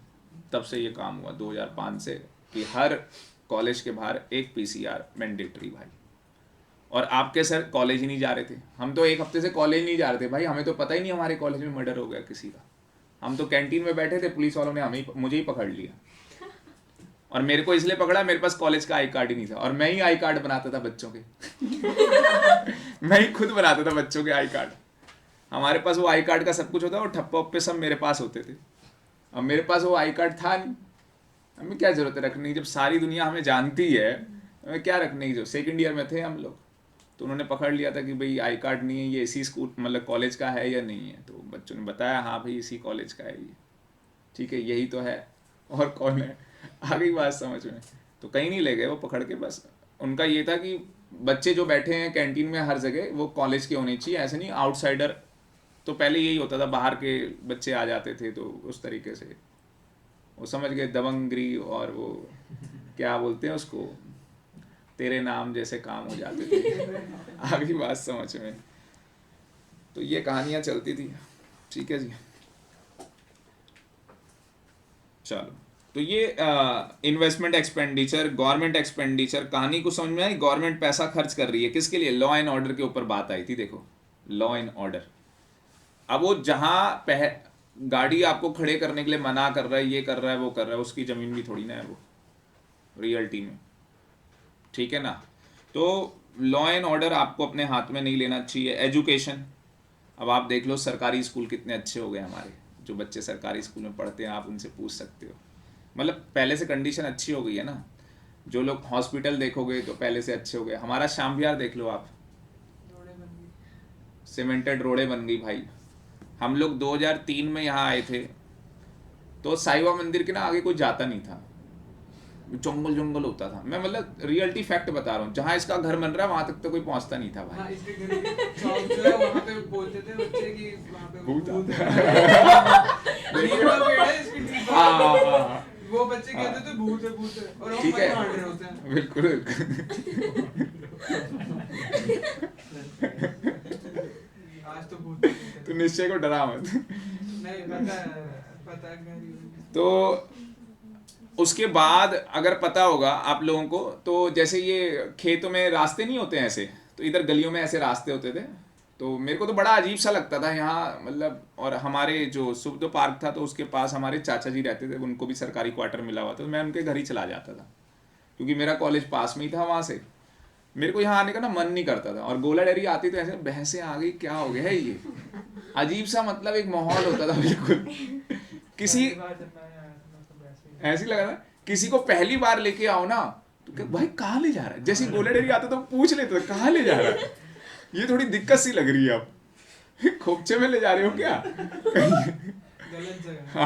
तब से ये काम हुआ 2005 से कि हर कॉलेज के बाहर एक पीसीआर मैंडेटरी भाई। और आपके सर कॉलेज ही नहीं जा रहे थे, हम तो एक हफ्ते से कॉलेज नहीं जा रहे थे भाई, हमें तो पता ही नहीं हमारे कॉलेज में मर्डर हो गया किसी का। हम तो कैंटीन में बैठे थे, पुलिस वालों ने मुझे ही पकड़ लिया। और मेरे को इसलिए पकड़ा, मेरे पास कॉलेज का आई कार्ड ही नहीं था, और मैं ही आई कार्ड बनाता था बच्चों के। मैं ही खुद बनाता था बच्चों के आई कार्ड। हमारे पास वो आई कार्ड का सब कुछ होता, और ठप्पा उप्पे सब मेरे पास होते थे। अब मेरे पास वो आई कार्ड था नहीं, हमें क्या जरूरत है रखने की, जब सारी दुनिया हमें जानती है, हमें क्या रखने की। जो सेकेंड ईयर में थे हम लोग, तो उन्होंने पकड़ लिया था कि भाई आई कार्ड नहीं है, ये इसी स्कूल मतलब कॉलेज का है या नहीं है। तो बच्चों ने बताया हाँ भाई इसी कॉलेज का है ये, ठीक है यही तो है, और कौन है। आ गई बात समझ में। तो कहीं नहीं ले गए वो पकड़ के, बस उनका ये था कि बच्चे जो बैठे हैं कैंटीन में हर जगह वो कॉलेज के होने चाहिए, ऐसे नहीं आउटसाइडर। तो पहले यही होता था, बाहर के बच्चे आ जाते थे, तो उस तरीके से वो समझ गए दबंगगिरी, और वो क्या बोलते हैं उसको, तेरे नाम जैसे काम हो जाते थे। आगे बात समझ में। तो ये कहानियां चलती थी, ठीक है जी। चलो, तो ये इन्वेस्टमेंट एक्सपेंडिचर, गवर्नमेंट एक्सपेंडिचर, कहानी को समझ में आई। गवर्नमेंट पैसा खर्च कर रही है किसके लिए? लॉ एंड ऑर्डर के ऊपर बात आई थी, देखो लॉ एंड ऑर्डर। अब वो जहाँ गाड़ी आपको खड़े करने के लिए मना कर रहा है, ये कर रहा है, वो कर रहा है, उसकी ज़मीन भी थोड़ी ना है वो रियलिटी में, ठीक है ना? तो लॉ एंड ऑर्डर आपको अपने हाथ में नहीं लेना चाहिए। एजुकेशन, अब आप देख लो सरकारी स्कूल कितने अच्छे हो गए हमारे, जो बच्चे सरकारी स्कूल में पढ़ते हैं आप उनसे पूछ सकते हो, मतलब पहले से कंडीशन अच्छी हो गई है ना। जो लोग हॉस्पिटल देखोगे तो पहले से अच्छे हो गए। हमारा श्याम विहार देख लो आप, सीमेंटेड रोडें बन गई भाई। हम लोग 2003 में यहाँ आए थे, तो साई बाबा मंदिर के ना आगे कोई जाता नहीं था, जंगल जंगल होता था। मैं मतलब रियलिटी फैक्ट बता रहा हूँ, जहाँ इसका घर बन रहा है वहां तक तो कोई पहुंचता नहीं था भाई। हाँ, इसके घर के चौक जो है वहाँ पे बोलते थे बच्चे कि वहाँ पे भूत है। नीम का पेड़ है, इसके ठीक है। हाँ, वो बच्चे कहते थे भूत है, और हम ठीक वहीं है, भाग रहे होते हैं। बिल्कुल। आज तो भूत है। तो निश्चय को डरा मत। नहीं, पता है। तो उसके बाद अगर पता होगा आप लोगों को, तो जैसे ये खेतों में रास्ते नहीं होते ऐसे, तो इधर गलियों में ऐसे रास्ते होते थे। तो मेरे को तो बड़ा अजीब सा लगता था यहाँ, मतलब। और हमारे जो सुब्दो पार्क था, तो उसके पास हमारे चाचा जी रहते थे, उनको भी सरकारी क्वार्टर मिला हुआ था, तो मैं उनके घर ही चला जाता था, क्योंकि मेरा कॉलेज पास में ही था वहाँ से। मेरे को यहाँ आने का ना मन नहीं करता था। और गोला डेयरी आती तो ऐसे भैंसें आ गई, क्या हो गया है ये, अजीब सा मतलब एक माहौल होता था बिल्कुल। किसी ऐसी लगा था, किसी को पहली बार लेके आओ ना तो भाई कहाँ ले जा रहा है, जैसे गोला डेयरी आता तो पूछ लेते थे कहाँ ले जा रहा है, ये थोड़ी दिक्कत सी लग रही है, आप खोपचे में ले जा रहे हो क्या? गलत जगह।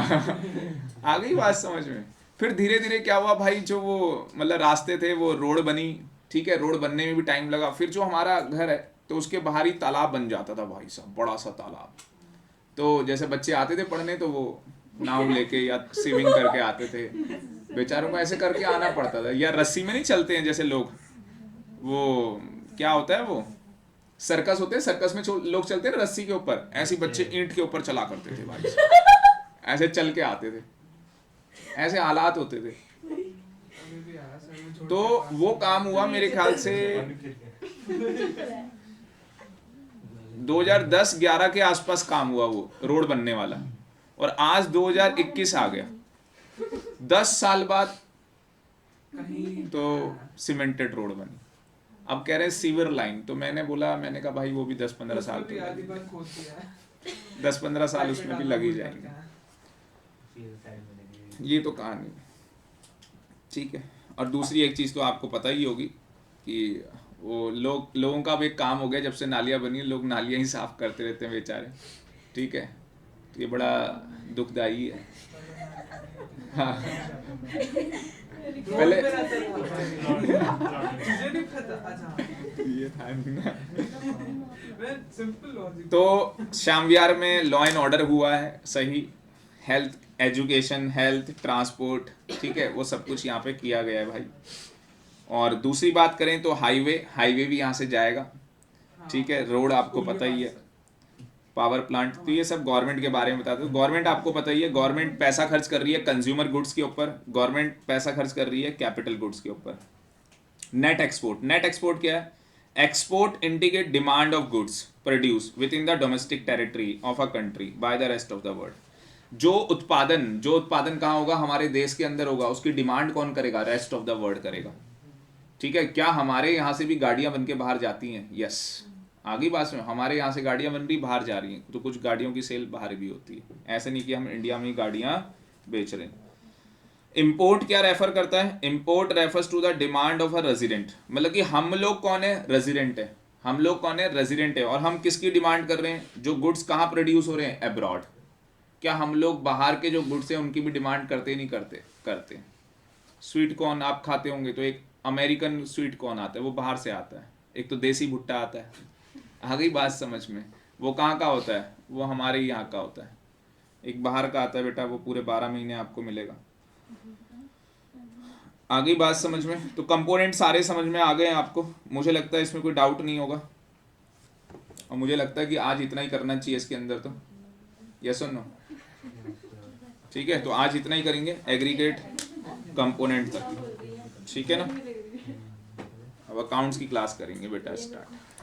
आ गई बात समझ में। फिर धीरे धीरे क्या हुआ भाई, जो वो मतलब रास्ते थे वो रोड बनी, ठीक है, रोड बनने में भी टाइम लगा। फिर जो हमारा घर है तो उसके बाहर ही तालाब बन जाता था भाई साहब, बड़ा सा तालाब। तो जैसे बच्चे आते थे पढ़ने तो वो नाव लेके या स्विमिंग करके आते थे, बेचारों को ऐसे करके आना पड़ता था। या रस्सी में नहीं चलते हैं जैसे लोग, वो क्या होता है वो सर्कस होते हैं, सर्कस में लोग चलते हैं रस्सी के ऊपर, ऐसे बच्चे ईंट के ऊपर चला करते थे भाई, ऐसे चल के आते थे, ऐसे हालात होते थे। तो वो काम हुआ मेरे ख्याल से 2010-11 के आसपास काम हुआ वो रोड बनने वाला, और आज 2021 आ गया। 10 साल बाद कहीं तो सीमेंटेड रोड बनी। अब कह रहे हैं सीवर लाइन, तो मैंने कहा भाई वो भी 10-15 साल तो उसमें भी आधी लगेंगे। बंद होती है 10-15 साल उसमें भी लग ही जाएंगे। ये तो कहानी है, ठीक है। और दूसरी एक चीज़ तो आपको पता ही होगी कि वो लोगों का अब एक काम हो गया, जब से नालियाँ बनी लोग नालियाँ ही साफ करते रहते हैं बेचारे, ठीक है। तो ये बड़ा दुखदाई है। हाँ पहले रोड पे रहता था मुझे नहीं पता। अच्छा ये था ना। मैं सिंपल लॉजिक। तो श्याम विहार में लॉ एंड ऑर्डर हुआ है सही, हेल्थ, एजुकेशन, हेल्थ, ट्रांसपोर्ट, ठीक है, वो सब कुछ यहाँ पे किया गया है भाई। और दूसरी बात करें तो हाईवे भी यहाँ से जाएगा, ठीक है। रोड आपको पता ही है, पावर प्लांट, तो ये सब गवर्नमेंट के बारे में बताते हो। गवर्नमेंट आपको पता ही है, गवर्नमेंट पैसा खर्च कर रही है कंज्यूमर गुड्स के ऊपर, गवर्नमेंट पैसा खर्च कर रही है कैपिटल गुड्स के ऊपर। नेट एक्सपोर्ट क्या है? Export indicate demand of goods produce with in the domestic territory of a country by the rest of the world. जो उत्पादन कहाँ होगा? हमारे देश के अंदर होगा, उसकी डिमांड कौन करेगा? रेस्ट ऑफ द वर्ल्ड करेगा, ठीक है। क्या हमारे यहाँ से भी गाड़ियाँ बन के बाहर जाती हैं? यस, आगे बात में हमारे यहाँ से गाड़ियाँ बन रही बाहर जा रही हैं, तो कुछ गाड़ियों की सेल बाहर भी होती है। ऐसे नहीं कि हम इंडिया में ही गाड़ियाँ बेच रहे हैं। इम्पोर्ट क्या रेफर करता है? Import refers to the demand of a resident, मतलब कि हम लोग कौन है? रेजिडेंट है। हम लोग कौन है? रेजिडेंट है। और हम किसकी डिमांड कर रहे हैं? जो गुड्स कहाँ प्रोड्यूस हो रहे हैं? अब्रॉड। क्या हम लोग बाहर के जो गुड्स हैं उनकी भी डिमांड करते ही नहीं करते? करते। स्वीट कॉर्न आप खाते होंगे, तो एक अमेरिकन स्वीट कॉर्न आता है, वो बाहर से आता है। एक तो देसी भुट्टा आता है। आ गई बात समझ में? वो कहाँ का होता है? वो हमारे यहाँ का होता है। एक बाहर का आता है बेटा, वो पूरे 12 महीने आपको मिलेगा। आ गई बात समझ में? तो कंपोनेंट सारे समझ में आ गए हैं आपको? मुझे लगता है इसमें कोई डाउट नहीं होगा, और मुझे लगता है कि आज इतना ही करना चाहिए इसके अंदर। तो यस और नो? ठीक है, तो आज इतना ही करेंगे एग्रीगेट कंपोनेंट तक, ठीक है ना। अब अकाउंट्स की क्लास करेंगे बेटा स्टार्ट।